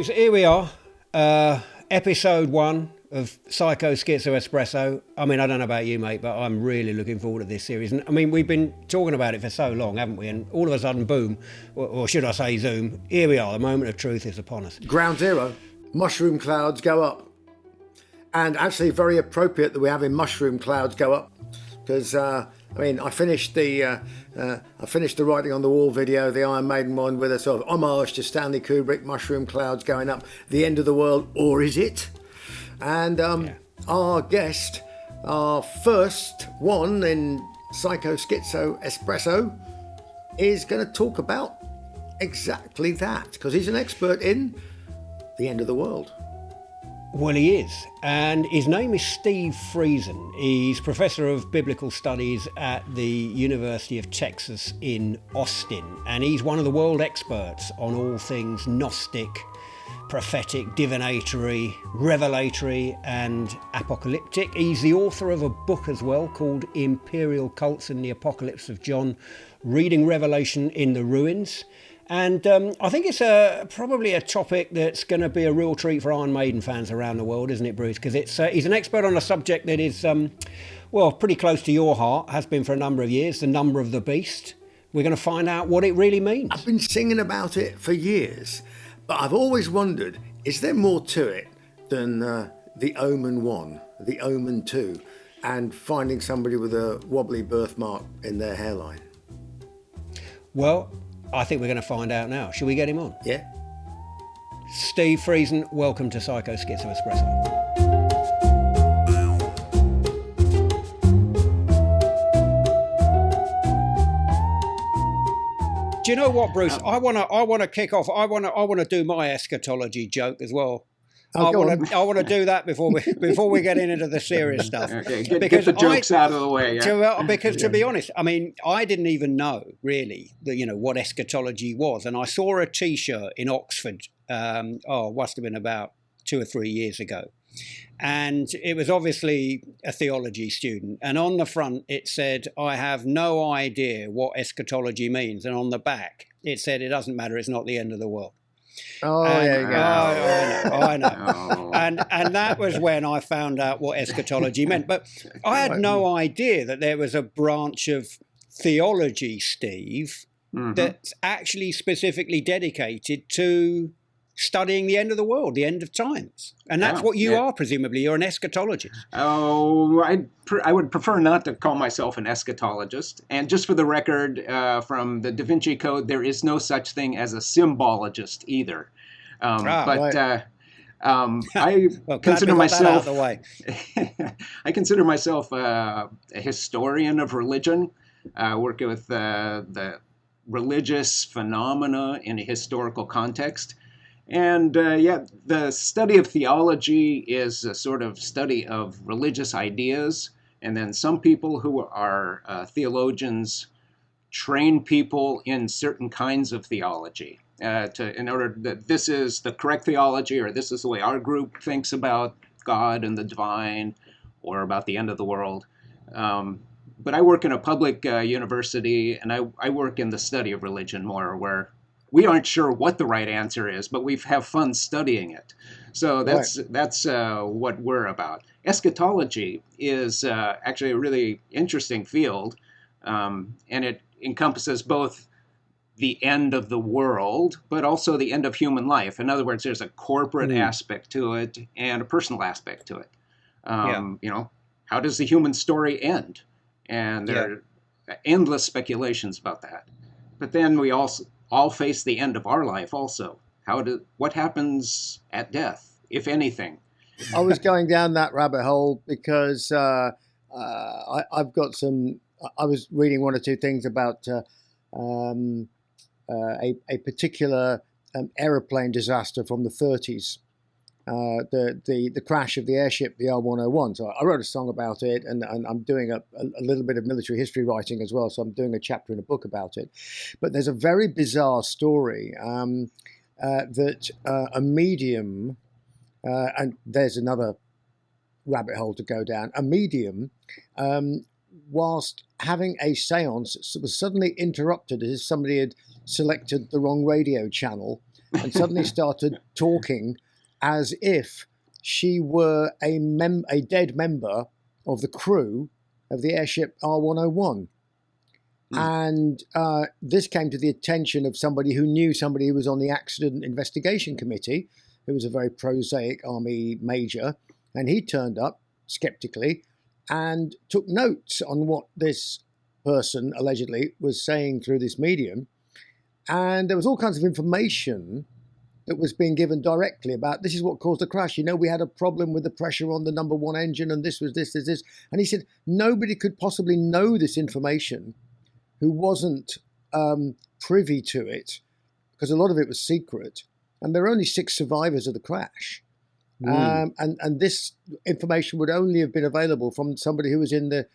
Bruce, here we are, episode 1 of Psycho Schizo Espresso. I mean, I don't know about you, mate, but I'm really looking forward to this series. And I mean, we've been talking about it for so long, haven't we? And all of a sudden, boom, or should I say zoom, here we are, the moment of truth is upon us. Ground zero, mushroom clouds go up. And actually very appropriate that we're having mushroom clouds go up, because I finished the writing on the wall video, the Iron Maiden one, with a sort of homage to Stanley Kubrick, mushroom clouds going up, the end of the world, or is it? And our guest, our first one in Psycho Schizo Espresso, is going to talk about exactly that, because he's an expert in the end of the world. Well, he is, and his name is Steve Friesen. He's Professor of Biblical Studies at the University of Texas in Austin, and he's one of the world experts on all things Gnostic, prophetic, divinatory, revelatory and apocalyptic. He's the author of a book as well called Imperial Cults and the Apocalypse of John, Reading Revelation in the Ruins. And I think it's probably a topic that's going to be a real treat for Iron Maiden fans around the world, isn't it, Bruce? Because he's an expert on a subject that is, pretty close to your heart, has been for a number of years, the number of the beast. We're going to find out what it really means. I've been singing about it for years, but I've always wondered, is there more to it than the Omen 1, the Omen 2, and finding somebody with a wobbly birthmark in their hairline? Well, I think we're going to find out now. Shall we get him on? Yeah. Steve Friesen, welcome to Psycho Schizo Espresso. Do you know what, Bruce? I want to kick off. I want to do my eschatology joke as well. I want to do that before we get into the serious stuff. Okay, get the jokes out of the way. Yeah. To be honest, I mean, I didn't even know really what eschatology was, and I saw a T-shirt in Oxford. Must have been about 2 or 3 years ago, and it was obviously a theology student. And on the front it said, "I have no idea what eschatology means," and on the back it said, "It doesn't matter. It's not the end of the world." Oh, there you go. I know. Oh. And that was when I found out what eschatology meant. But I had no idea that there was a branch of theology, Steve, that's actually specifically dedicated to studying the end of the world, the end of times. And that's what you are, presumably. You're an eschatologist. Oh, I would prefer not to call myself an eschatologist. And just for the record, from the Da Vinci Code, there is no such thing as a symbologist either. I consider myself I consider myself a historian of religion, working with the religious phenomena in a historical context. And the study of theology is a sort of study of religious ideas. And then some people who are theologians train people in certain kinds of theology in order that this is the correct theology, or this is the way our group thinks about God and the divine, or about the end of the world. But I work in a public university, and I work in the study of religion more, where we aren't sure what the right answer is, but we have fun studying it. So that's what we're about. Eschatology is actually a really interesting field, and it encompasses both the end of the world, but also the end of human life. In other words, there's a corporate aspect to it and a personal aspect to it. How does the human story end? And there are endless speculations about that. But then we also all face the end of our life also. What happens at death, if anything? I was going down that rabbit hole because I've got some. I was reading one or two things about a particular aeroplane disaster from the 30s. The crash of the Airship, the R101. So I wrote a song about it, and I'm doing a little bit of military history writing as well. So I'm doing a chapter in a book about it. But there's a very bizarre story that a medium, and there's another rabbit hole to go down, a medium, whilst having a seance, was suddenly interrupted as if somebody had selected the wrong radio channel. and suddenly started talking as if she were a dead member of the crew of the Airship R101. And this came to the attention of somebody who knew somebody who was on the accident investigation committee, who was a very prosaic army major, and he turned up skeptically and took notes on what this person allegedly was saying through this medium. And there was all kinds of information that was being given directly about this is what caused the crash. You know, we had a problem with the pressure on the number one engine, and this was this. And he said nobody could possibly know this information who wasn't privy to it, because a lot of it was secret. And there are only 6 survivors of the crash. And this information would only have been available from somebody who was in the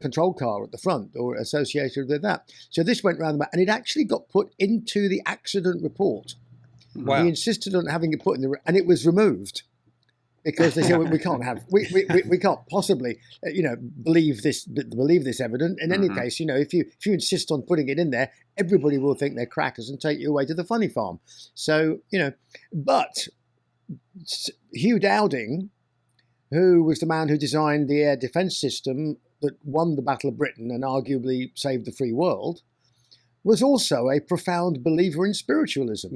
control car at the front or associated with that. So this went round the back, and it actually got put into the accident report. Wow. He insisted on having it put in and it was removed because they said we can't possibly believe this evidence. In any case, if you insist on putting it in there, everybody will think they're crackers and take you away to the funny farm. So but Hugh Dowding, who was the man who designed the air defence system that won the Battle of Britain and arguably saved the free world, was also a profound believer in spiritualism.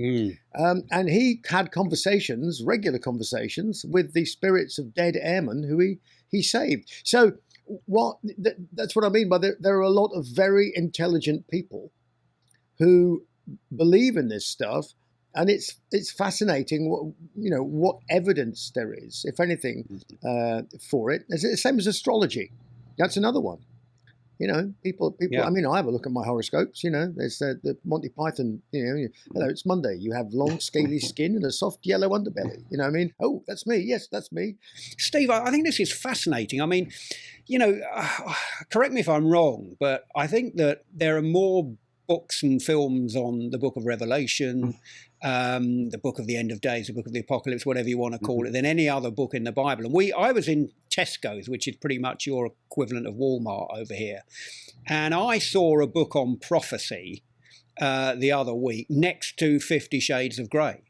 And he had regular conversations, with the spirits of dead airmen who he saved. So that's what I mean by there are a lot of very intelligent people who believe in this stuff. And it's fascinating what evidence there is, if anything, for it. It's the same as astrology. That's another one. People. Yeah. I mean, I have a look at my horoscopes. There's the Monty Python. Hello, it's Monday. You have long, scaly skin and a soft yellow underbelly. You know what I mean? Oh, that's me. Yes, that's me. Steve, I think this is fascinating. I mean, correct me if I'm wrong, but I think that there are more books and films on the Book of Revelation, the Book of the End of Days, the Book of the Apocalypse, whatever you want to call it, than any other book in the Bible. And I was in Tesco's, which is pretty much your equivalent of Walmart over here, and I saw a book on prophecy the other week next to 50 Shades of Grey.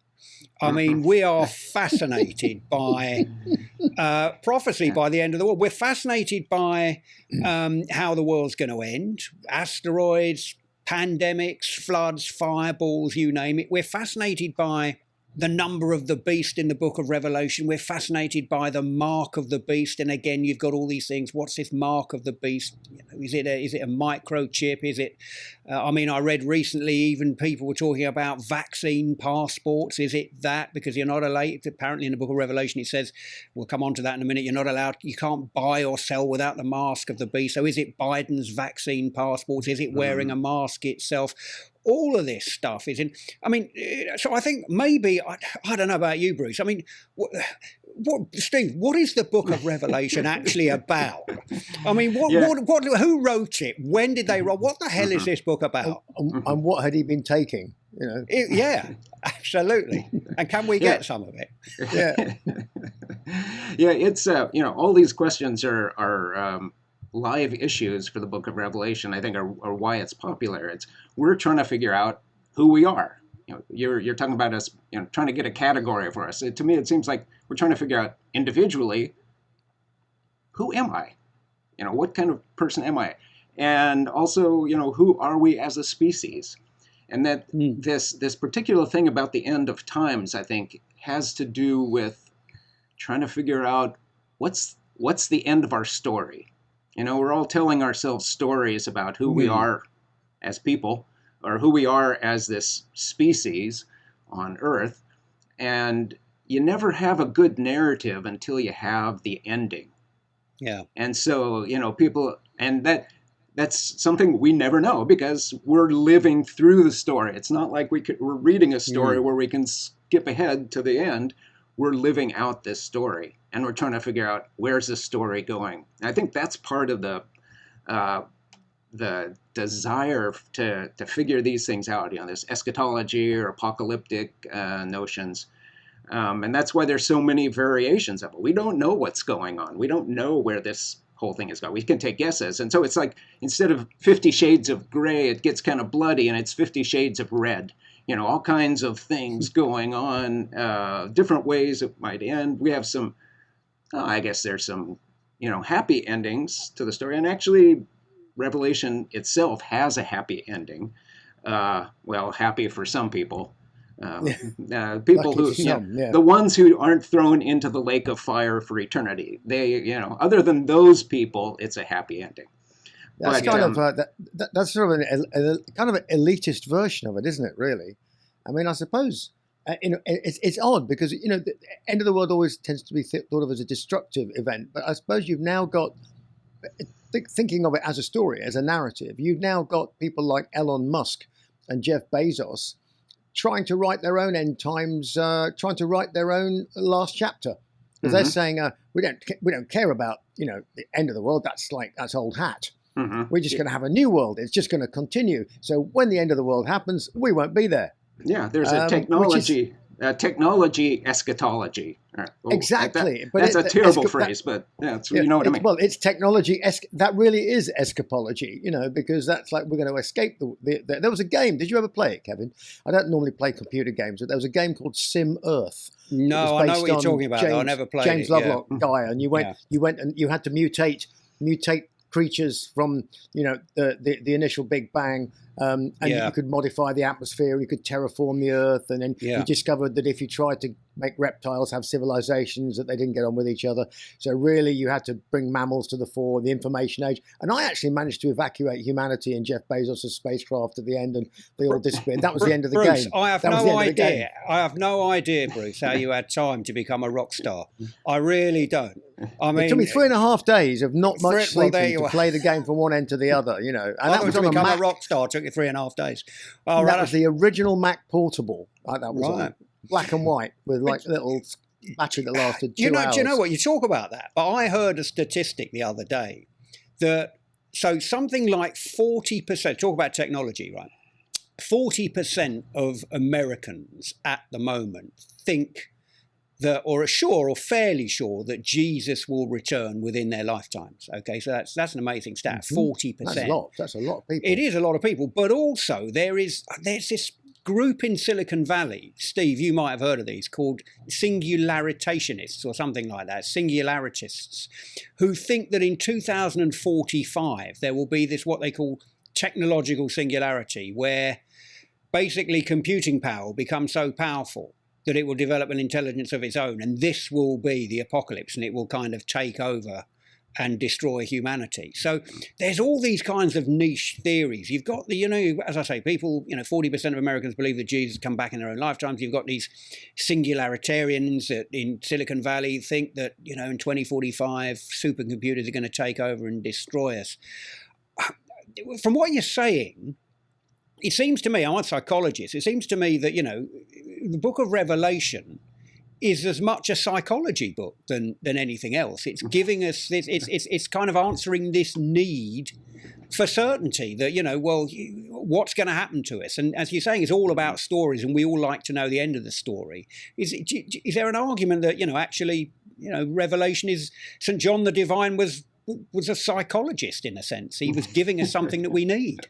I mean, we are fascinated by prophecy by the end of the world. We're fascinated by how the world's going to end, asteroids, pandemics, floods, fireballs, you name it. We're fascinated by the number of the beast in the Book of Revelation. We're fascinated by the mark of the beast. And again, you've got all these things. What's this mark of the beast? Is it a microchip? Is it? I read recently even people were talking about vaccine passports. Is it that? Because you're not allowed. Apparently, in the Book of Revelation, it says, we'll come on to that in a minute. You're not allowed. You can't buy or sell without the mask of the beast. So, is it Biden's vaccine passports? Is it wearing a mask itself? All of this stuff is in. So I think maybe I don't know about you, Bruce. I mean, Steve? What is the Book of Revelation actually about? I mean, who wrote it? When did they write? What the hell is this book about? And what had he been taking? Yeah, absolutely. And can we get some of it? Yeah, It's all these questions are live issues for the Book of Revelation. I think are why it's popular. We're trying to figure out who we are. You're talking about us, trying to get a category for us. To me, it seems like we're trying to figure out individually, who am I? What kind of person am I? And also, who are we as a species? And that this particular thing about the end of times, I think, has to do with trying to figure out what's the end of our story. We're all telling ourselves stories about who we are as people, or who we are as this species on Earth. And you never have a good narrative until you have the ending. Yeah. And so, people, and that's something we never know because we're living through the story. It's not like we're reading a story where we can skip ahead to the end. We're living out this story, and we're trying to figure out where's this story going. And I think that's part of the desire to figure these things out, this eschatology or apocalyptic notions. And that's why there's so many variations of it. We don't know what's going on. We don't know where this whole thing is going. We can take guesses. And so it's like, instead of 50 Shades of Gray, it gets kind of bloody, and it's 50 Shades of Red. all kinds of things going on, different ways it might end. We have some, I guess there's some, happy endings to the story. And actually, Revelation itself has a happy ending. Well, happy for some people. People who, the ones who aren't thrown into the lake of fire for eternity. They, other than those people, it's a happy ending. That's that's sort of a kind of an elitist version of it, isn't it? Really, I mean, I suppose it's odd because the end of the world always tends to be thought of as a destructive event, but I suppose you've now got thinking of it as a story, as a narrative. You've now got people like Elon Musk and Jeff Bezos trying to write their own end times, trying to write their own last chapter, because they're saying we don't care about the end of the world. That's old hat. We're just going to have a new world. It's just going to continue. So when the end of the world happens, we won't be there. Yeah, there's a technology eschatology. Exactly. That's a terrible phrase, but you know what I mean. Well, it's technology. That really is eschatology, because that's like we're going to escape there was a game. Did you ever play it, Kevin? I don't normally play computer games, but there was a game called Sim Earth. No, I know what you're talking about. I never played James it. Lovelock guy, and you went and you had to mutate creatures from the initial Big Bang, and you could modify the atmosphere, you could terraform the Earth, and then you discovered that if you tried to make reptiles have civilizations, that they didn't get on with each other. So really you had to bring mammals to the fore, the information age. And I actually managed to evacuate humanity in Jeff Bezos' spacecraft at the end, and they all disappeared. That was the end of the Bruce, game. I have no idea. I have no idea, Bruce, how you had time to become a rock star. I really don't. I mean, it took me 3.5 days of not much sleeping to play the game from one end to the other, and that was to become a rock star took you 3.5 days. Oh, that was the original Mac Portable. That was on black and white with like little battery that lasted 2 hours. Do you know what? You talk about that, but I heard a statistic the other day that something like 40%. Talk about technology, right? 40% of Americans at the moment think that, or are sure, or fairly sure, that Jesus will return within their lifetimes. Okay, so that's an amazing stat. 40%. That's a lot. That's a lot of people. It is a lot of people, but also there's this group in Silicon Valley. Steve, you might have heard of these, called singularitationists or something like that. Singularists, who think that in 2045 there will be this what they call technological singularity, where basically computing power becomes so powerful that it will develop an intelligence of its own, and this will be the apocalypse, and it will kind of take over and destroy humanity. So there's all these kinds of niche theories. You've got as I say, people, 40% of Americans believe that Jesus come back in their own lifetimes. You've got these singularitarians that in Silicon Valley think that, in 2045, supercomputers are going to take over and destroy us. From what you're saying, it seems to me, I'm a psychologist, it seems to me that, the book of Revelation is as much a psychology book than anything else. It's giving us this, it's kind of answering this need for certainty that, what's going to happen to us? And as you're saying, it's all about stories, and we all like to know the end of the story. Is there an argument that, actually, Revelation is, St. John the Divine was a psychologist in a sense? He was giving us something that we need.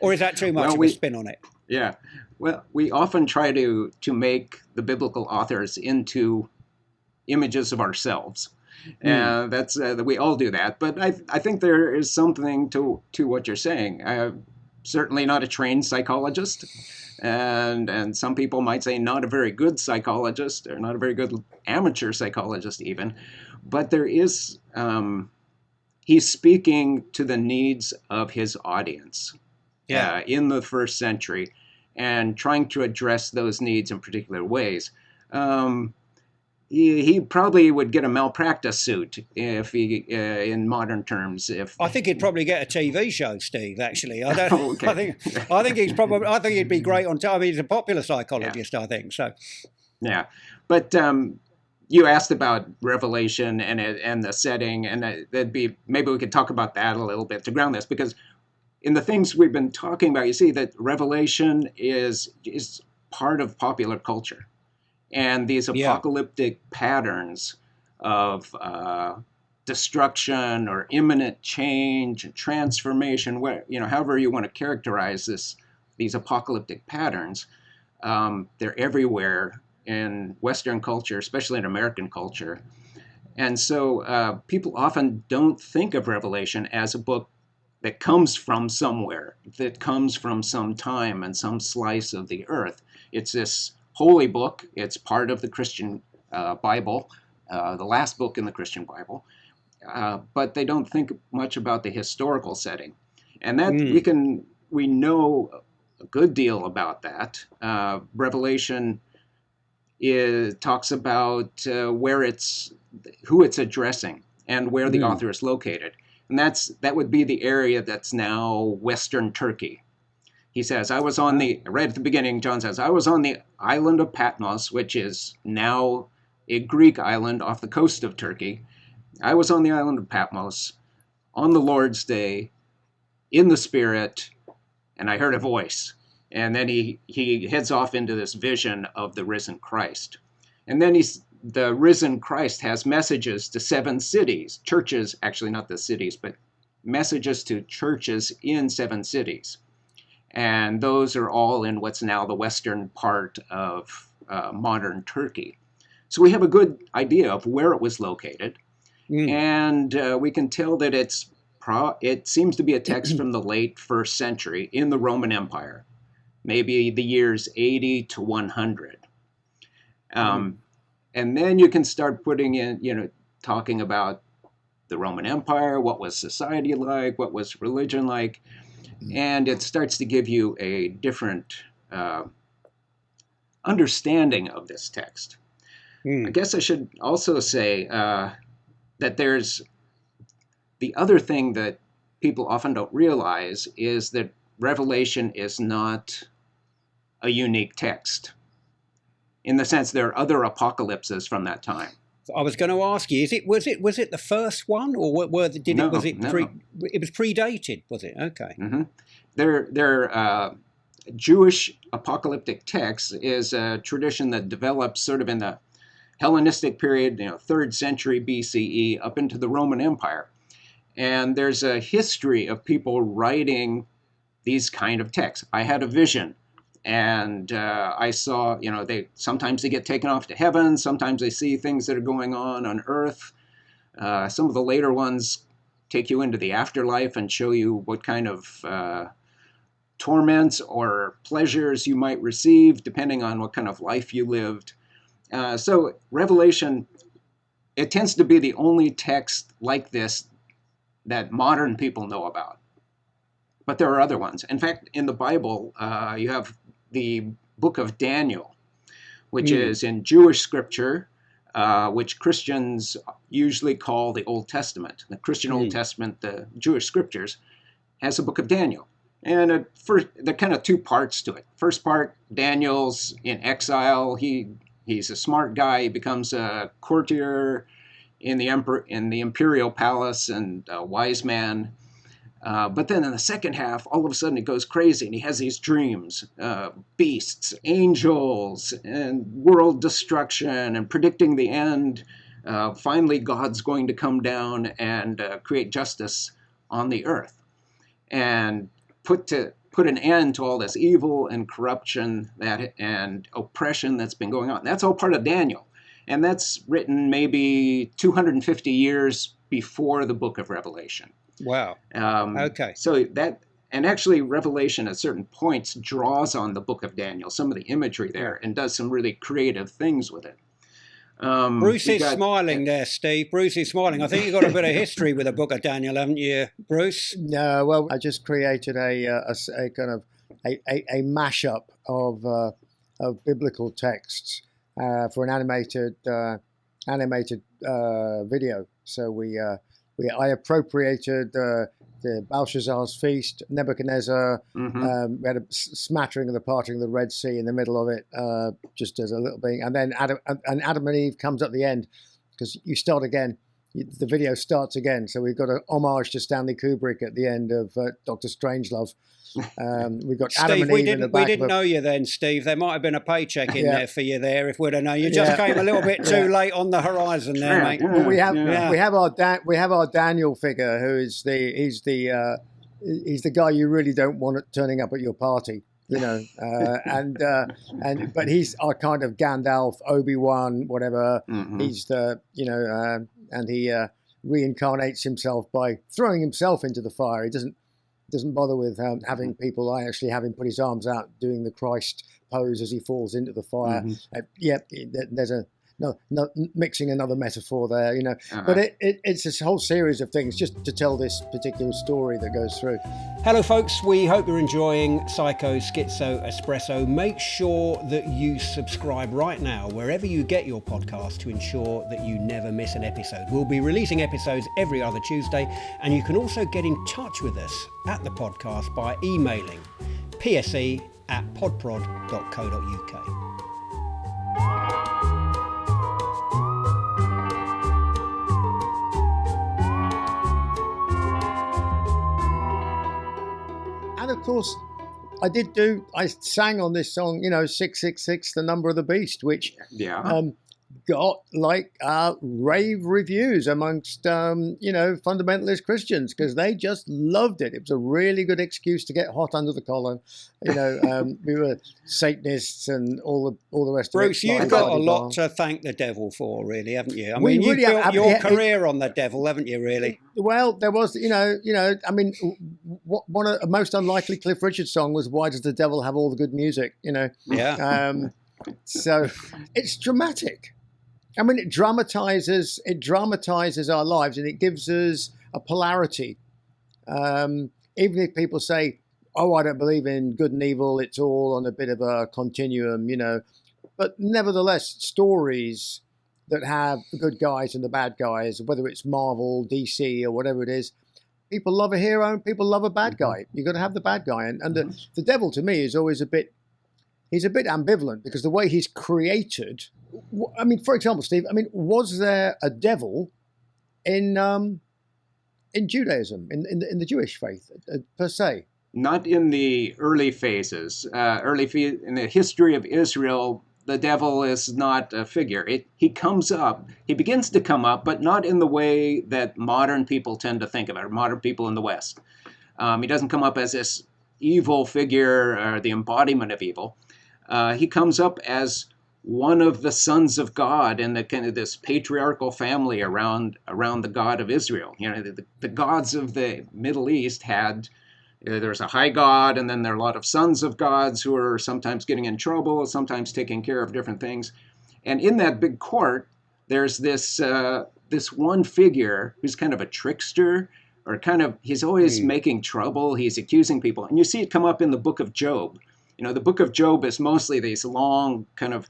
Or is that too much of a spin on it? Yeah. Well, we often try to make the biblical authors into images of ourselves. And that's we all do that. But I think there is something to what you're saying. I'm certainly not a trained psychologist. And some people might say not a very good psychologist, or not a very good amateur psychologist even. But there is... he's speaking to the needs of his audience in the first century, and trying to address those needs in particular ways. He probably would get a malpractice suit if he, in modern terms. I think he'd probably get a TV show, Steve. Actually, I think he'd be great on TV. He's a popular psychologist, I think so. Yeah, but. You asked about Revelation and the setting, and maybe we could talk about that a little bit to ground this, because in the things we've been talking about, you see that Revelation is part of popular culture, and these apocalyptic patterns of destruction or imminent change and transformation, however you want to characterize these apocalyptic patterns, They're everywhere in Western culture, especially in American culture. And so people often don't think of Revelation as a book that comes from somewhere, that comes from some time and some slice of the earth. It's this holy book. It's part of the Christian Bible, the last book in the Christian Bible. But they don't think much about the historical setting. And that we know a good deal about that. Revelation talks about who it's addressing and where the author is located. And that would be the area that's now Western Turkey. He says, right at the beginning, John says, I was on the island of Patmos, which is now a Greek island off the coast of Turkey. I was on the island of Patmos on the Lord's day in the Spirit, and I heard a voice. And then he heads off into this vision of the risen Christ. And then the risen Christ has messages to 7 cities, churches, actually not the cities, but messages to churches in 7 cities. And those are all in what's now the western part of modern Turkey. So we have a good idea of where it was located. And we can tell that it seems to be a text from the late 1st century in the Roman Empire, maybe the years 80 to 100. And then you can start putting in, talking about the Roman Empire, what was society like, what was religion like, and it starts to give you a different understanding of this text. I guess I should also say that there's the other thing that people often don't realize is that Revelation is not a unique text. In the sense there are other apocalypses from that time. I was going to ask you: was it the first one, or it was predated? Was it? Okay. Their Jewish apocalyptic texts is a tradition that develops sort of in the Hellenistic period, 3rd century BCE, up into the Roman Empire, and there's a history of people writing these kind of texts. I had a vision. And I saw, sometimes they get taken off to heaven. Sometimes they see things that are going on earth. Some of the later ones take you into the afterlife and show you what kind of torments or pleasures you might receive, depending on what kind of life you lived. So Revelation, it tends to be the only text like this that modern people know about. But there are other ones. In fact, in the Bible, you have the book of Daniel, which is in Jewish scripture, which Christians usually call the Old Testament. The Christian Old Testament, the Jewish scriptures, has a book of Daniel. And there are kind of 2 parts to it. First part, Daniel's in exile. He's a smart guy. He becomes a courtier in the imperial palace and a wise man. But then in the second half, all of a sudden it goes crazy and he has these dreams, beasts, angels, and world destruction and predicting the end. Finally, God's going to come down and create justice on the earth and put an end to all this evil and corruption and oppression that's been going on. That's all part of Daniel. And that's written maybe 250 years before the book of Revelation. Wow. Okay. So and actually Revelation at certain points draws on the book of Daniel, some of the imagery there, and does some really creative things with it. Bruce is smiling there, Steve. Bruce is smiling. I think you've got a bit of history with the book of Daniel, haven't you, Bruce? No, well, I just created a kind of a mashup of biblical texts for an animated video. So I appropriated the Belshazzar's feast, Nebuchadnezzar. We had a smattering of the parting of the Red Sea in the middle of it, just as a little thing. And then Adam and Eve comes at the end, because you start again. The video starts again. So we've got an homage to Stanley Kubrick at the end of Dr. Strangelove. We've got Adam Steve, and Eve in the back. We didn't know you then, Steve. There might have been a paycheck in there for you there if we'd have known. You just came a little bit too late on the horizon there, mate. Well, we have our Daniel figure, who is he's the guy you really don't want turning up at your party. you know, but he's our kind of Gandalf, Obi-Wan, whatever. Mm-hmm. He's the, and he reincarnates himself by throwing himself into the fire. He doesn't bother with having people. I actually have him put his arms out doing the Christ pose as he falls into the fire. Mm-hmm. There's a no mixing another metaphor there, Uh-huh. But it's this whole series of things just to tell this particular story that goes through. Hello folks, we hope you're enjoying Psycho Schizo Espresso. Make sure that you subscribe right now wherever you get your podcast to ensure that you never miss an episode. We'll be releasing episodes every other Tuesday, and you can also get in touch with us at the podcast by emailing pse@podprod.co.uk. And of course, I sang on this song, 666, the number of the beast, which got rave reviews amongst, fundamentalist Christians, because they just loved it. It was a really good excuse to get hot under the collar. We were Satanists and all the rest Bruce, of it. you've got a lot to thank the devil for, really, haven't you? I mean, really you've built your have, career on the devil, haven't you, really? Well, there was, one of the most unlikely Cliff Richard song was "Why Does the Devil Have All the Good Music?" Yeah. So it's dramatic. I mean, it dramatizes our lives, and it gives us a polarity. Even if people say, "Oh, I don't believe in good and evil," it's all on a bit of a continuum, But nevertheless, stories that have the good guys and the bad guys, whether it's Marvel, DC, or whatever it is, people love a hero and people love a bad guy. You've got to have the bad guy, and the devil to me is always he's a bit ambivalent, because the way he's created. I mean, for example, Steve, was there a devil in Judaism, in the Jewish faith per se? Not in the early phases. In the history of Israel, the devil is not a figure. He begins to come up, but not in the way that modern people tend to think of it, or modern people in the West. He doesn't come up as this evil figure or the embodiment of evil. He comes up as one of the sons of God in the kind of this patriarchal family around the God of Israel. The gods of the Middle East had, there's a high God, and then there are a lot of sons of gods who are sometimes getting in trouble, sometimes taking care of different things. And in that big court, there's this one figure who's kind of a trickster, or he's always making trouble. He's accusing people. And you see it come up in the book of Job. The book of Job is mostly these long kind of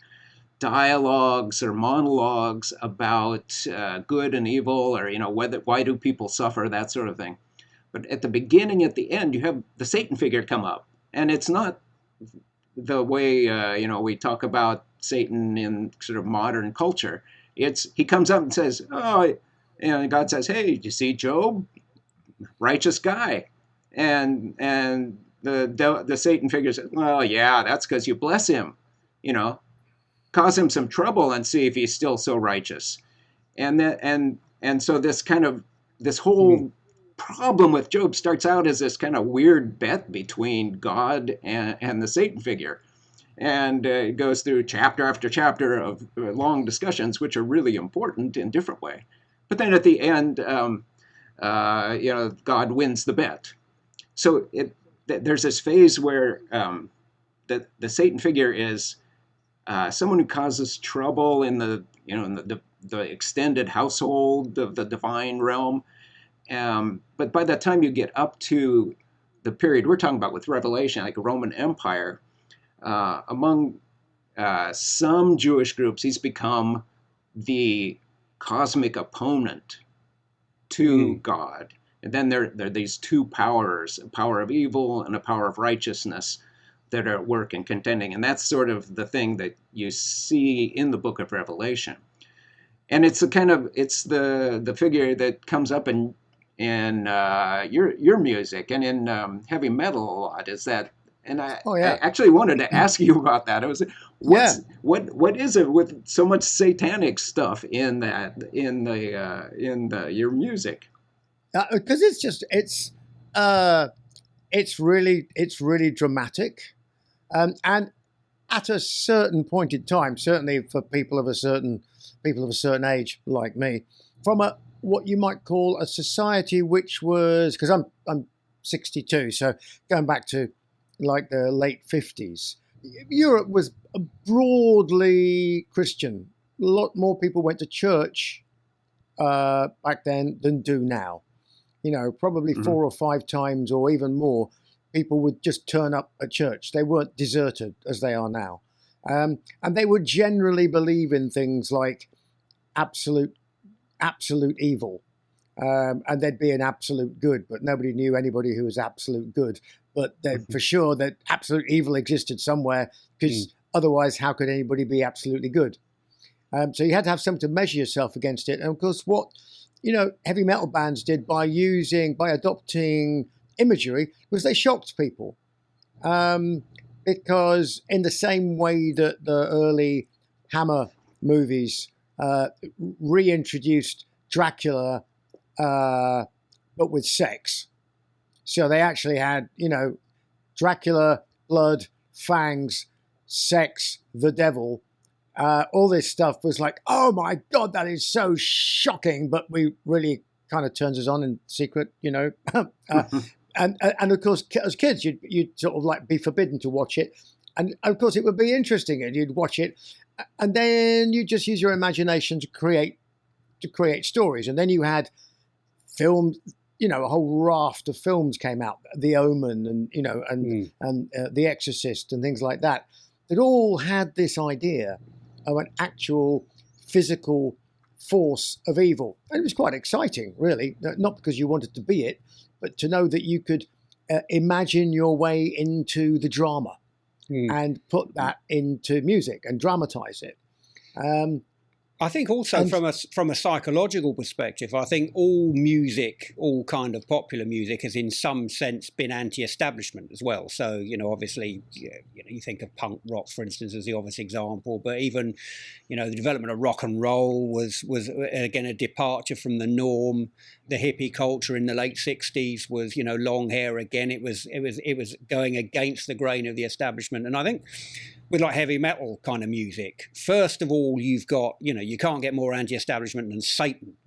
dialogues or monologues about good and evil, or why do people suffer, that sort of thing. But at the beginning, at the end, you have the Satan figure come up, and it's not the way we talk about Satan in sort of modern culture. He comes up and says, "Oh," God says, "Hey, you see Job, righteous guy," and the Satan figure says, "Well, yeah, that's because you bless him, cause him some trouble and see if he's still so righteous." And so this whole problem with Job starts out as this kind of weird bet between God and the Satan figure. And it goes through chapter after chapter of long discussions, which are really important in a different way. But then at the end, God wins the bet. So there's this phase where the Satan figure is someone who causes trouble in the extended household of the divine realm. But by the time you get up to the period we're talking about with Revelation, like a Roman Empire, among some Jewish groups, he's become the cosmic opponent to God. And then there are these two powers, a power of evil and a power of righteousness, that are at work and contending. And that's sort of the thing that you see in the book of Revelation. And it's the figure that comes up in your music and in heavy metal a lot, is that. And I actually wanted to ask you about that. What is it with so much satanic stuff in your music? Because it's really dramatic. And at a certain point in time, certainly for people of a certain age like me, from a what you might call a society which was, because I'm 62, so going back to like the late 50s, Europe was broadly Christian. A lot more people went to church back then than do now. You know, probably 4 or 5 times or even more, people would just turn up at church. They weren't deserted as they are now. And they would generally believe in things like absolute evil. And there'd be an absolute good, but nobody knew anybody who was absolute good. But for sure that absolute evil existed somewhere, because otherwise how could anybody be absolutely good? So you had to have something to measure yourself against it. And of course, what heavy metal bands did by adopting imagery was they shocked people. Because in the same way that the early Hammer movies reintroduced Dracula, but with sex. So they actually had, Dracula, blood, fangs, sex, the devil. All this stuff was like, oh my God, that is so shocking. But we really kind of turns us on in secret, And of course, as kids, you'd sort of like be forbidden to watch it. And of course, it would be interesting, and you'd watch it. And then you just use your imagination to create stories. And then you had films, a whole raft of films came out, The Omen and The Exorcist and things like that. That all had this idea of an actual physical force of evil. And it was quite exciting, really, not because you wanted to be it, but to know that you could imagine your way into the drama and put that into music and dramatize it. I think also from a psychological perspective, I think all music, all kind of popular music, has in some sense been anti-establishment as well. So obviously, you think of punk rock, for instance, as the obvious example. But even, the development of rock and roll was again a departure from the norm. The hippie culture in the late '60s was long hair again. It was going against the grain of the establishment, and I think, with like heavy metal kind of music, first of all, you've got, you can't get more anti-establishment than Satan.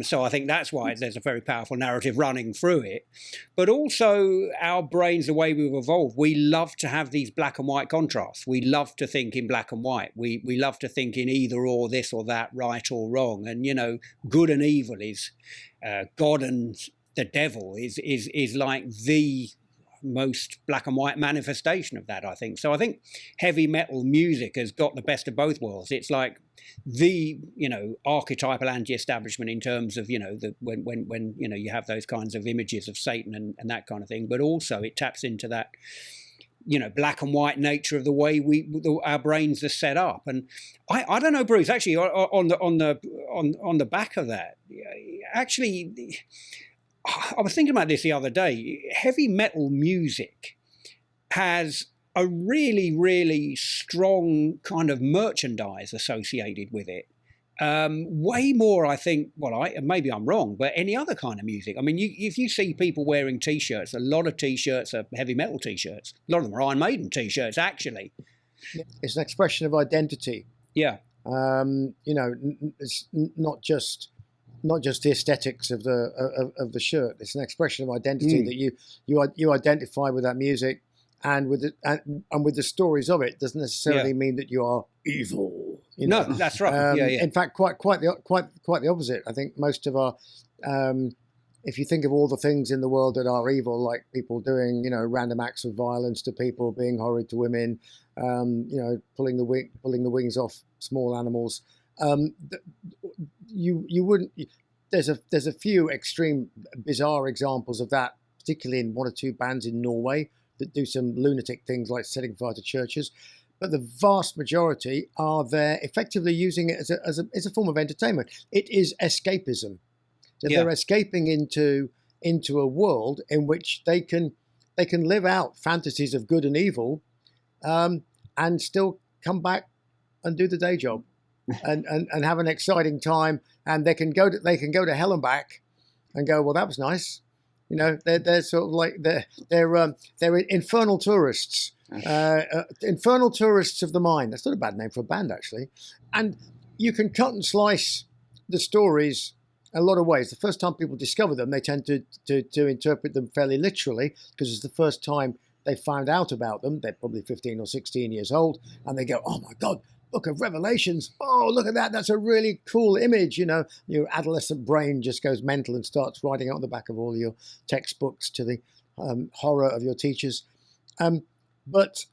So I think that's why there's a very powerful narrative running through it. But also our brains, the way we've evolved, we love to have these black and white contrasts. We love to think in black and white. We love to think in either or, this or that, right or wrong. And, good and evil is, God and the devil is like the most black and white manifestation of that, I think. So I think heavy metal music has got the best of both worlds. It's like the archetypal anti-establishment in terms of when you have those kinds of images of Satan and that kind of thing, but also it taps into that black and white nature of the way our brains are set up. And I don't know, Bruce, actually on the back of that, actually, I was thinking about this the other day. Heavy metal music has a really, really strong kind of merchandise associated with it. Way more, I think, maybe I'm wrong, but any other kind of music. I mean, if you see people wearing T-shirts, a lot of T-shirts are heavy metal T-shirts. A lot of them are Iron Maiden T-shirts, actually. It's an expression of identity. Yeah. It's not just the aesthetics of the shirt. It's an expression of identity that you identify with that music, and with the stories of it. Doesn't necessarily mean that you are evil. No, that's right. In fact, quite the opposite. I think most of our, if you think of all the things in the world that are evil, like people doing random acts of violence to people, being horrid to women, pulling the wings off small animals. You wouldn't. There's a few extreme, bizarre examples of that, particularly in 1 or 2 bands in Norway that do some lunatic things like setting fire to churches. But the vast majority are there effectively using it as a form of entertainment. It is escapism. So they're escaping into a world in which they can live out fantasies of good and evil, and still come back and do the day job. and have an exciting time, and they can go to hell and back, and go, well, that was nice. They're sort of like they're infernal tourists Infernal Tourists of the Mind. That's not a bad name for a band, actually. And you can cut and slice the stories a lot of ways. The first time people discover them, they tend to interpret them fairly literally because it's the first time they found out about them. They're probably 15 or 16 years old, and they go, "Oh my God, Book of Revelations! Oh, look at that! That's a really cool image." You know, your adolescent brain just goes mental and starts writing out on the back of all your textbooks to the horror of your teachers. But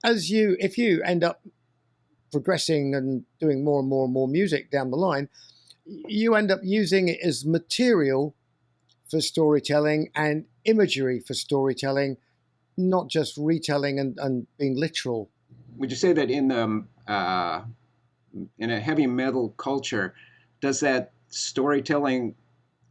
if you end up progressing and doing more and more and more music down the line, you end up using it as material for storytelling and imagery for storytelling, not just retelling and being literal. Would you say that in a heavy metal culture, does that storytelling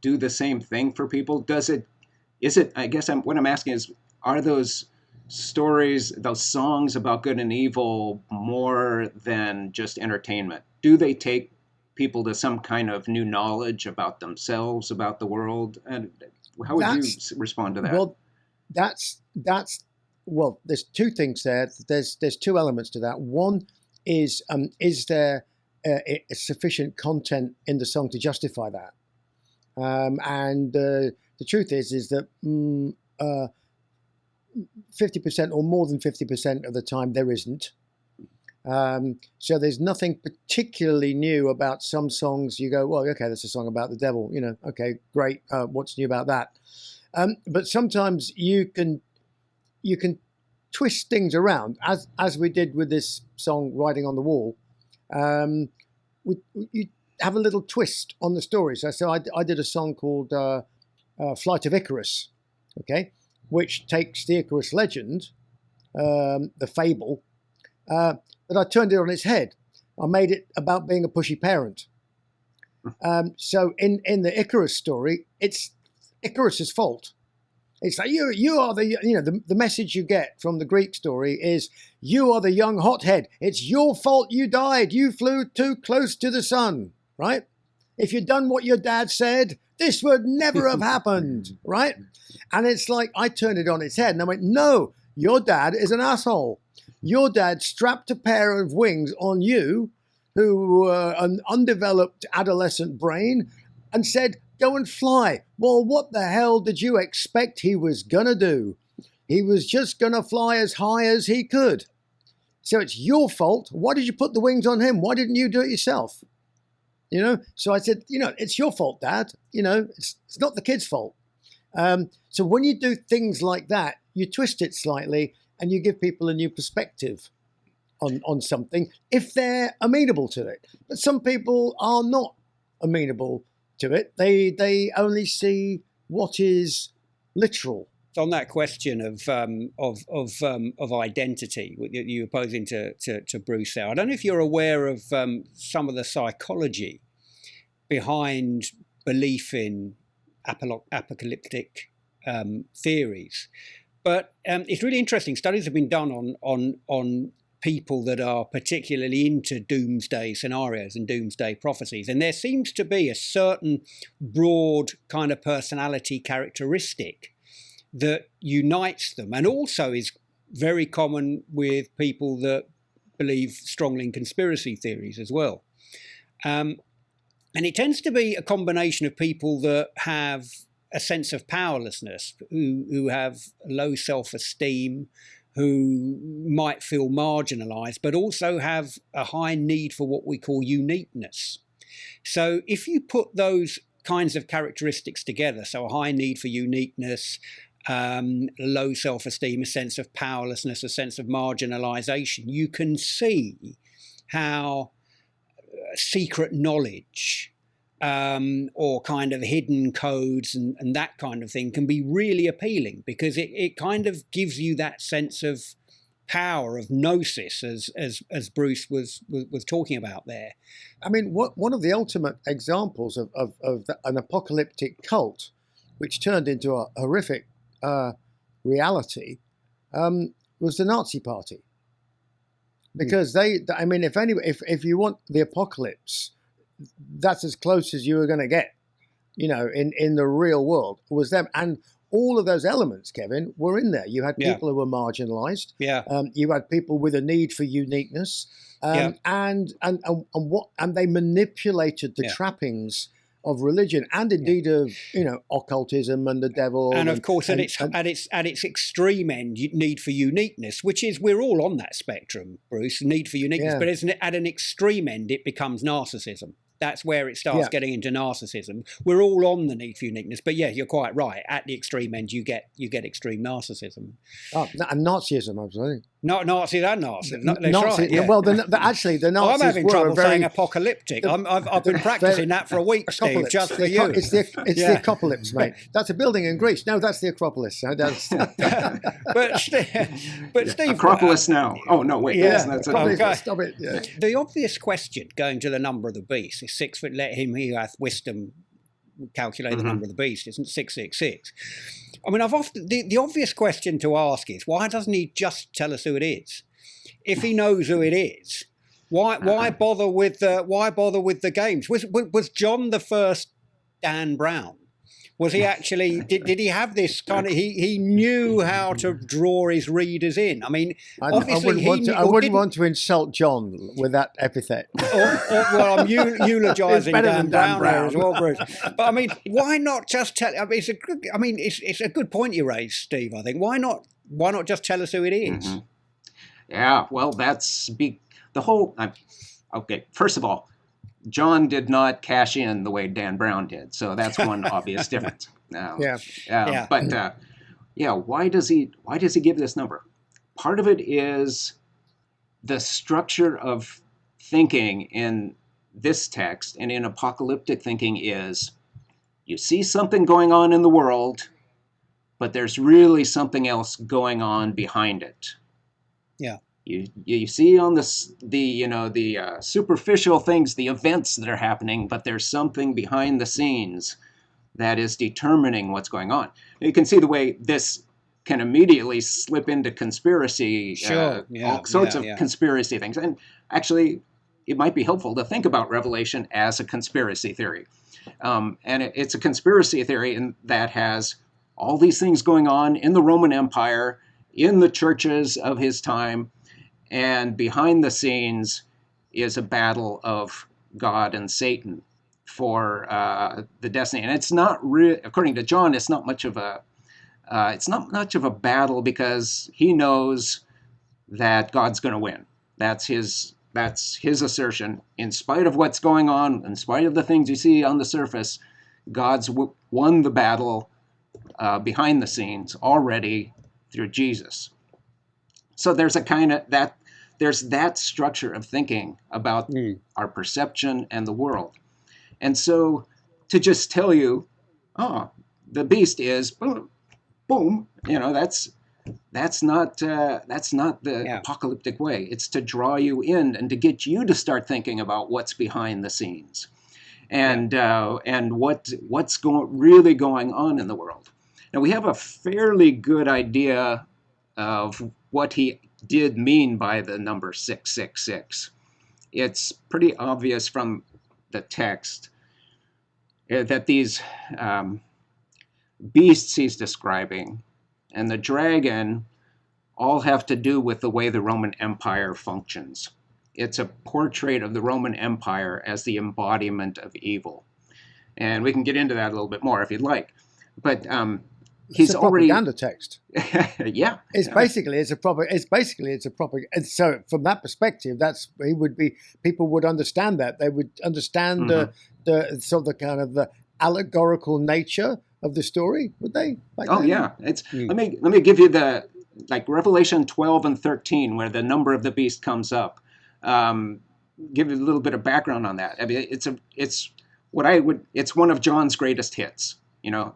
do the same thing for people? I guess what I'm asking is, are those stories, those songs about good and evil, more than just entertainment? Do they take people to some kind of new knowledge about themselves, about the world? And how would you respond to that? Well, there's two things there. There's two elements to that. One is there sufficient content in the song to justify that? And the truth is that 50% or more than 50% of the time there isn't. So there's nothing particularly new about some songs. You go, well, okay, that's a song about the devil. You know, okay, great. What's new about that? But sometimes you can twist things around, as we did with this song "Writing on the Wall." You have a little twist on the story. So I did a song called "Flight of Icarus," okay, which takes the Icarus legend, the fable. But I turned it on its head. I made it about being a pushy parent. So in the Icarus story, it's Icarus's fault. It's like you are the message you get from the Greek story is you are the young hothead. It's your fault you died. You flew too close to the sun, right? If you'd done what your dad said, this would never have happened, right? And it's like I turned it on its head and I went, no, your dad is an asshole. Your dad strapped a pair of wings on you, who were an undeveloped adolescent brain, and said, go and fly. Well, what the hell did you expect he was going to do? He was just going to fly as high as he could. So it's your fault. Why did you put the wings on him? Why didn't you do it yourself? You know, so I said, it's your fault, Dad. It's not the kid's fault. So when you do things like that, you twist it slightly and you give people a new perspective on something if they're amenable to it. But some people are not amenable to it. They only see what is literal. On that question of identity, you were posing to Bruce there, I don't know if you're aware of some of the psychology behind belief in apocalyptic theories. But it's really interesting. Studies have been done on people that are particularly into doomsday scenarios and doomsday prophecies. And there seems to be a certain broad kind of personality characteristic that unites them, and also is very common with people that believe strongly in conspiracy theories as well. And it tends to be a combination of people that have a sense of powerlessness, who have low self-esteem, who might feel marginalized, but also have a high need for what we call uniqueness. So if you put those kinds of characteristics together, so a high need for uniqueness, low self-esteem, a sense of powerlessness, a sense of marginalization, you can see how secret knowledge or kind of hidden codes and that kind of thing can be really appealing, because it kind of gives you that sense of power, of gnosis, as Bruce was talking about there. I mean, one of the ultimate examples of an apocalyptic cult, which turned into a horrific reality, was the Nazi Party. Because if you want the apocalypse, that's as close as you were going to get, in the real world, was them. And all of those elements, Kevin, were in there. You had Yeah. people who were marginalized. Yeah. You had people with a need for uniqueness. Yeah. And they manipulated the Yeah. trappings of religion and indeed of occultism and the devil, and of course at its extreme end, need for uniqueness, which is, we're all on that spectrum, Bruce, need for uniqueness, Yeah. but at an extreme end it becomes narcissism. That's where it starts getting into narcissism. We're all on the need for uniqueness, but yeah, you're quite right. At the extreme end, you get extreme narcissism. And Nazism, absolutely. Not Nazis and Nazis. That's Nazi, right. Yeah. Well, actually, the Nazis I'm having were trouble a very, saying apocalyptic. I've been practicing that for a week, Steve, just for you. It's the Acropolis, mate. That's a building in Greece. No, that's the Acropolis. No, that's... but Steve, Acropolis now. Oh no, wait. Yeah, That's okay. Stop it. Yeah. The obvious question, going to the number of the beast, is 6 foot. Let him who hath wisdom calculate the number of the beast. Isn't 666? I mean, I've often the obvious question to ask is, why doesn't he just tell us who it is? If he knows who it is, why bother with the games? Was John the first Dan Brown? Was he actually? Did he have this kind of? He knew how to draw his readers in. I mean, obviously I wouldn't want to insult John with that epithet. Well, I'm eulogising Dan Brown here as well, Bruce. But I mean, why not just tell? I mean, it's a good point you raised, Steve. I think why not just tell us who it is? Mm-hmm. Yeah, well, that's the whole. Okay, first of all, John did not cash in the way Dan Brown did, so that's one obvious difference. But why does he give this number? Part of it is the structure of thinking in this text and in apocalyptic thinking is, you see something going on in the world, but there's really something else going on behind it. Yeah. You see on the superficial things, the events that are happening, but there's something behind the scenes that is determining what's going on. You can see the way this can immediately slip into conspiracy, all sorts of conspiracy things. And actually, it might be helpful to think about Revelation as a conspiracy theory. And it's a conspiracy theory that has all these things going on in the Roman Empire, in the churches of his time, and behind the scenes is a battle of God and Satan for the destiny. And it's not according to John, it's not much of a battle, because he knows that God's going to win. That's his assertion. In spite of what's going on, in spite of the things you see on the surface, God's won the battle behind the scenes already through Jesus. So there's there's that structure of thinking about our perception and the world. And so to just tell you, the beast is boom, boom, that's not the apocalyptic way. It's to draw you in and to get you to start thinking about what's behind the scenes, and what's really going on in the world. Now we have a fairly good idea of what he did mean by the number 666. It's pretty obvious from the text that these beasts he's describing and the dragon all have to do with the way the Roman Empire functions. It's a portrait of the Roman Empire as the embodiment of evil. And we can get into that a little bit more if you'd like. But he's already propaganda text. Yeah. So from that perspective, people would understand that. They would understand the sort of the kind of the allegorical nature of the story, would they? Yeah. Let me give you the Revelation 12 and 13, where the number of the beast comes up. Give you a little bit of background on that. I mean, it's one of John's greatest hits.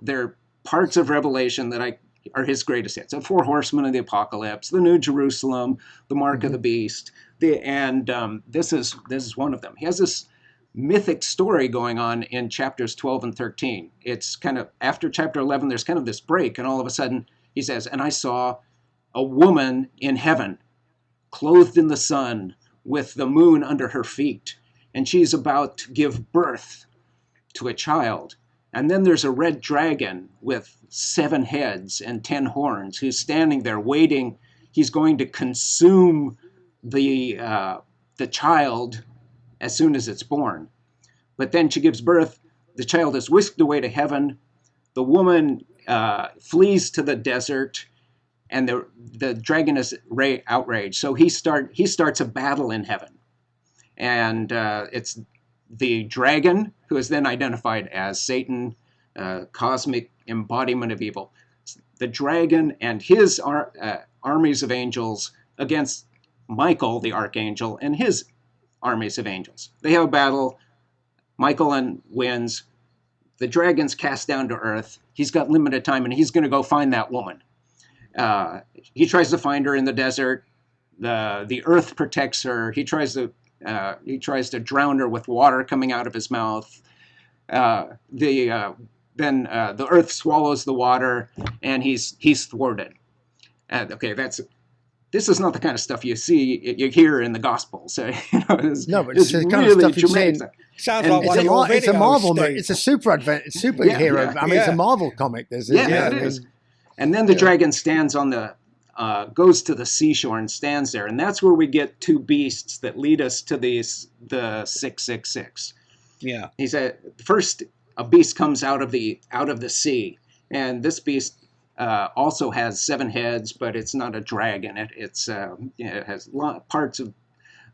They're parts of Revelation that are his greatest hits. The four horsemen of the apocalypse, the New Jerusalem, the mark of the beast, this is one of them. He has this mythic story going on in chapters 12 and 13. It's kind of after chapter 11, there's kind of this break, and all of a sudden he says, "And I saw a woman in heaven, clothed in the sun, with the moon under her feet, and she's about to give birth to a child, And then there's a red dragon with 7 heads and 10 horns who's standing there waiting. He's going to consume the child as soon as it's born. But then she gives birth. The child is whisked away to heaven. The woman flees to the desert, and the dragon is outraged. So he starts a battle in heaven. And it's the dragon, who is then identified as Satan, cosmic embodiment of evil. The dragon and his armies of angels against Michael, the archangel, and his armies of angels. They have a battle. Michael wins. The dragon's cast down to earth. He's got limited time, and he's going to go find that woman. He tries to find her in the desert. The earth protects her. He tries to drown her with water coming out of his mouth. Then the earth swallows the water, and he's thwarted. Okay, this is not the kind of stuff you hear in the Gospels. So, no, but it's the kind of stuff you've seen. Sounds like one of your videos, it's a Marvel. Steve. It's a superhero. Yeah. I mean, it's a Marvel comic. It is. And then the dragon stands on goes to the seashore and stands there, and that's where we get 2 beasts that lead us to the 666. Yeah. He said first a beast comes out of the sea, and this beast also has 7 heads, but it's not a dragon. It has parts of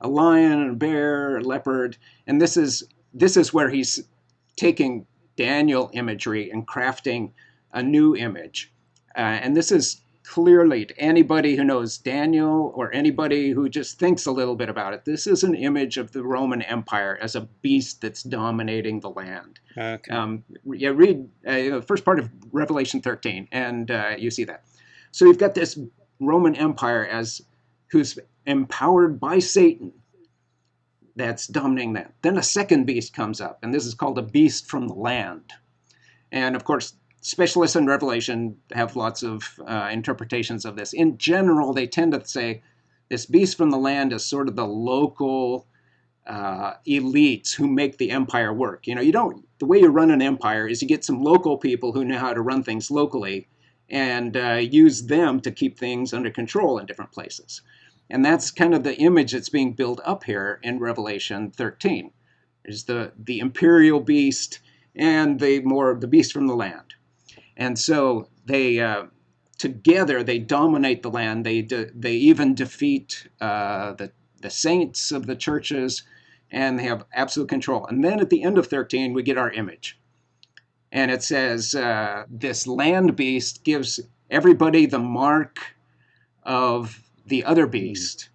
a lion, a bear, a leopard, and this is where he's taking Daniel imagery and crafting a new image, and this is clearly, to anybody who knows Daniel or anybody who just thinks a little bit about it, this is an image of the Roman Empire as a beast that's dominating the land. Okay. Read the first part of Revelation 13, and you see that. So you've got this Roman Empire who's empowered by Satan that's dominating that. Then a second beast comes up, and this is called a beast from the land. And of course, specialists in Revelation have lots of interpretations of this. In general, they tend to say this beast from the land is sort of the local elites who make the empire work. The way you run an empire is you get some local people who know how to run things locally and use them to keep things under control in different places. And that's kind of the image that's being built up here in Revelation 13. There's the imperial beast and the beast from the land. And so they together they dominate the land. They even defeat the saints of the churches, and they have absolute control. And then at the end of 13, we get our image, and it says this land beast gives everybody the mark of the other beast,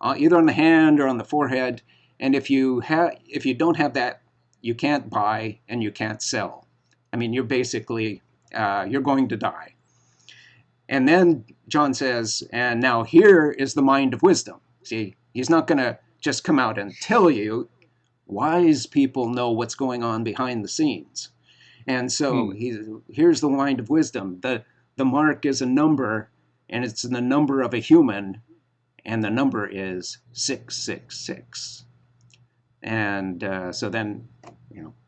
either on the hand or on the forehead. And if you don't have that, you can't buy and you can't sell. I mean, you're basically you're going to die. And then John says, and now here is the mind of wisdom. See, he's not going to just come out and tell you. Wise people know what's going on behind the scenes. And so here's the mind of wisdom. The mark is a number, and it's the number of a human, and the number is 666. And so then,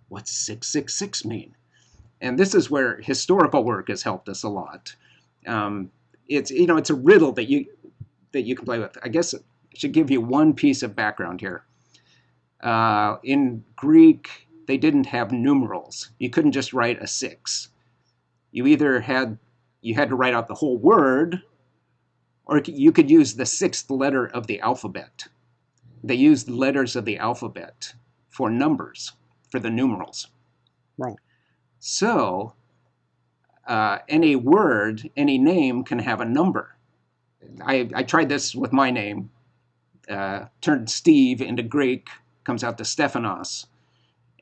what's 666 mean? And this is where historical work has helped us a lot. It's a riddle that you can play with. I guess I should give you one piece of background here. In Greek, they didn't have numerals. You couldn't just write a 6. You had to write out the whole word, or you could use the 6th letter of the alphabet. They used the letters of the alphabet for numbers, for the numerals. Right. So any word, any name can have a number. I tried this with my name. Turned Steve into Greek, comes out to Stephanos.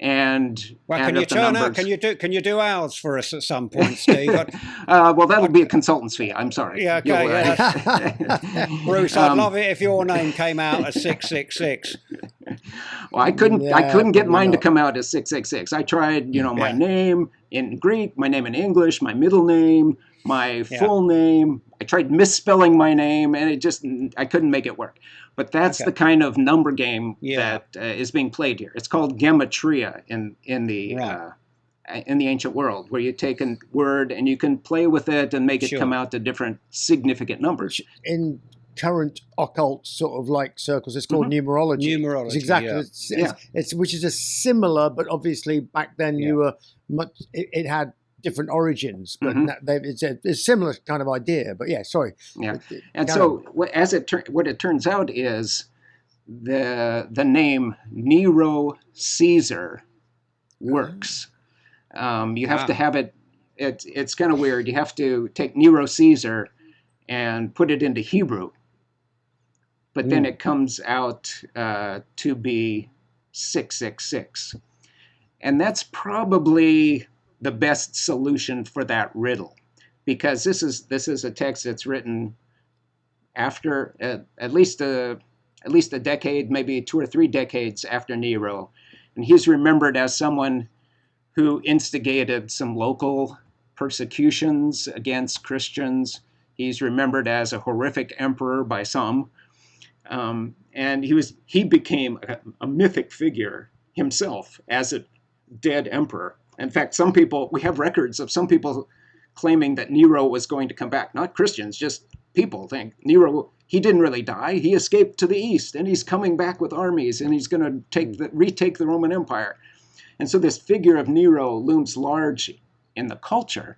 And can you do ours for us at some point, Steve? Well, that'll be a consultant's fee. I'm sorry. Yeah, okay. Bruce, I'd love it if your name came out as 666. Well, I couldn't get mine to come out as 666. I tried, my name in Greek, my name in English, my middle name, my full name. I tried misspelling my name, and I couldn't make it work. But that's the kind of number game that is being played here. It's called Gametria in the in the ancient world, where you take a word and you can play with it and make it Sure. come out to different significant numbers. In current occult sort of like circles, it's called numerology. Numerology, It's exactly. yeah. It's which is a similar, but obviously back then you were much. It had different origins, but it's a similar kind of idea. But yeah, sorry. Yeah, and so what it turns out is the name Nero Caesar works. You have to have it. It's kind of weird. You have to take Nero Caesar and put it into Hebrew, but then it comes out to be 666, and that's probably the best solution for that riddle, because this is a text that's written after at least a decade, maybe 2 or 3 decades after Nero, and he's remembered as someone who instigated some local persecutions against Christians. He's remembered as a horrific emperor by some, and he became a mythic figure himself as a dead emperor. In fact, we have records of some people claiming that Nero was going to come back. Not Christians, just people think Nero, he didn't really die. He escaped to the east, and he's coming back with armies, and he's going to retake the Roman Empire. And so this figure of Nero looms large in the culture,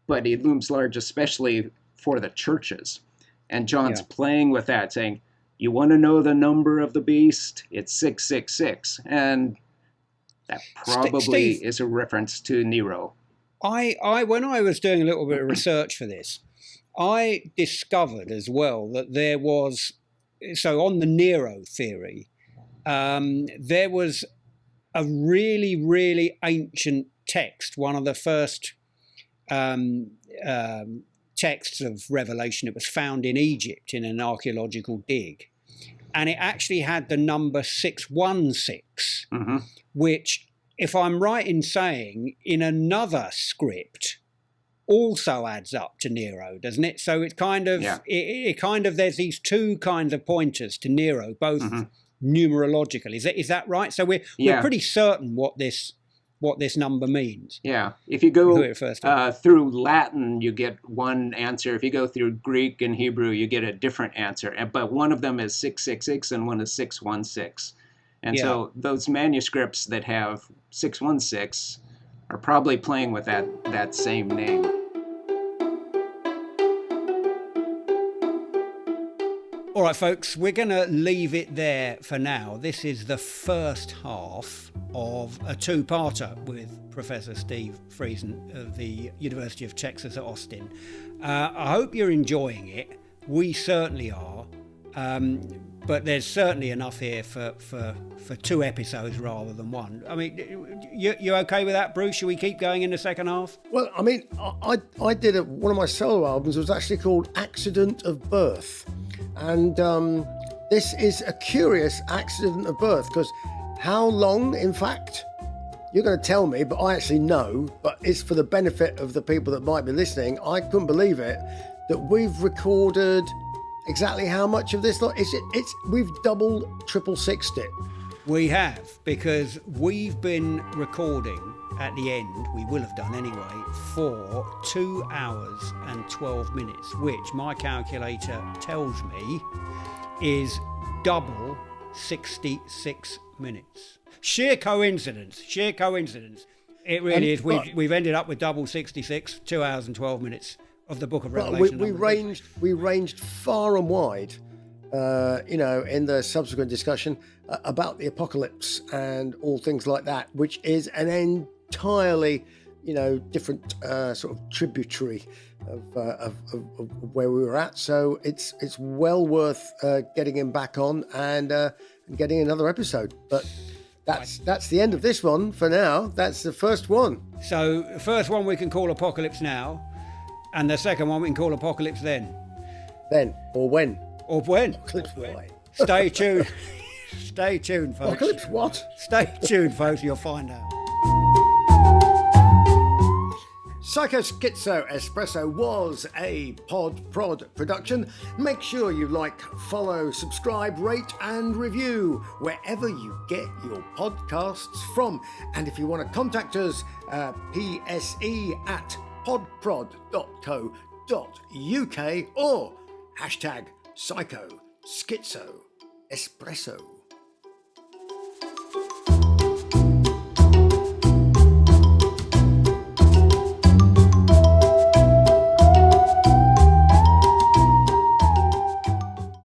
but he looms large especially for the churches. And John's playing with that, saying, you want to know the number of the beast? It's 666. And that probably Steve, is a reference to Nero. When I was doing a little bit of research for this, I discovered as well that there was, so on the Nero theory, there was a really, really ancient text, one of the first texts of Revelation. It was found in Egypt in an archaeological dig. And it actually had the number 616, which, if I'm right in saying, in another script also adds up to Nero, doesn't it? So it's kind of, it kind of, there's these two kinds of pointers to Nero, both numerological. Is that right? So we're pretty certain what this number means. Yeah. If you go through Latin, you get one answer. If you go through Greek and Hebrew, you get a different answer. But one of them is 666 and one is 616. And so those manuscripts that have 616 are probably playing with that same name. All right, folks, we're going to leave it there for now. This is the first half of a two-parter with Professor Steve Friesen of the University of Texas at Austin. I hope you're enjoying it. We certainly are. But there's certainly enough here for 2 episodes rather than 1. I mean, you okay with that, Bruce? Should we keep going in the second half? Well, I mean, I did one of my solo albums was actually called Accident of Birth. And this is a curious accident of birth, because how long, in fact, you're going to tell me, but I actually know, but it's for the benefit of the people that might be listening. I couldn't believe it, that we've recorded exactly how much of this. We've doubled, triple sixed it. We have, because we've been recording at the end, we will have done anyway, for 2 hours and 12 minutes, which my calculator tells me is double 66 minutes. Sheer coincidence. It really is. We've ended up with double 66, 2 hours and 12 minutes of the Book of Revelation. We ranged far and wide, in the subsequent discussion about the apocalypse and all things like that, which is an entirely, different sort of tributary of where we were at. So it's well worth getting him back on and getting another episode. But that's the end of this one for now. That's the first one. So the first one we can call Apocalypse Now, and the second one we can call Apocalypse Then. Then, or when. Apocalypse Why. Stay tuned. Stay tuned, folks. Apocalypse what? Stay tuned, folks. You'll find out. Psycho Schizo Espresso was a pod production. Make sure you like, follow, subscribe, rate and review wherever you get your podcasts from. And if you want to contact us pse@podprod.co.uk or hashtag Psycho Schizo Espresso.